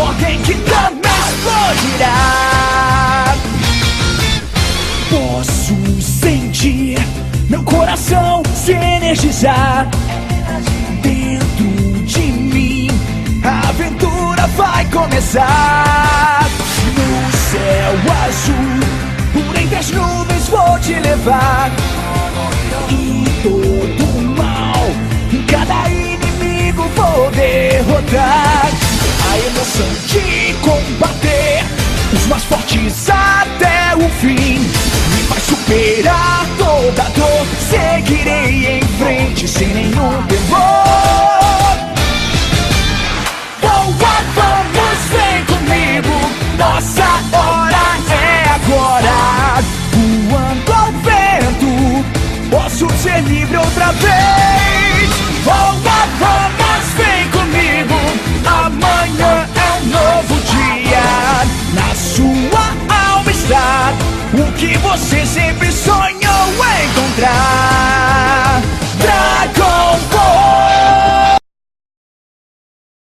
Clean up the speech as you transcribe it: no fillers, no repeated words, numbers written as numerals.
ordem que também explodirá. Posso sentir meu coração se energizar. Dentro de mim a aventura vai começar. No céu azul, por entre as nuvens vou te levar. E todo o mal, cada inimigo vou derrotar. A emoção de combater os mais fortes até o fim me faz superar toda dor. Seguirei em frente sem nenhum temor. Boa, vamos, vem comigo, nossa hora é agora. Voando ao vento, posso ser livre outra vez. Boa, vamos, vem comigo, amanhã é um novo dia. Na sua alma está o que você sempre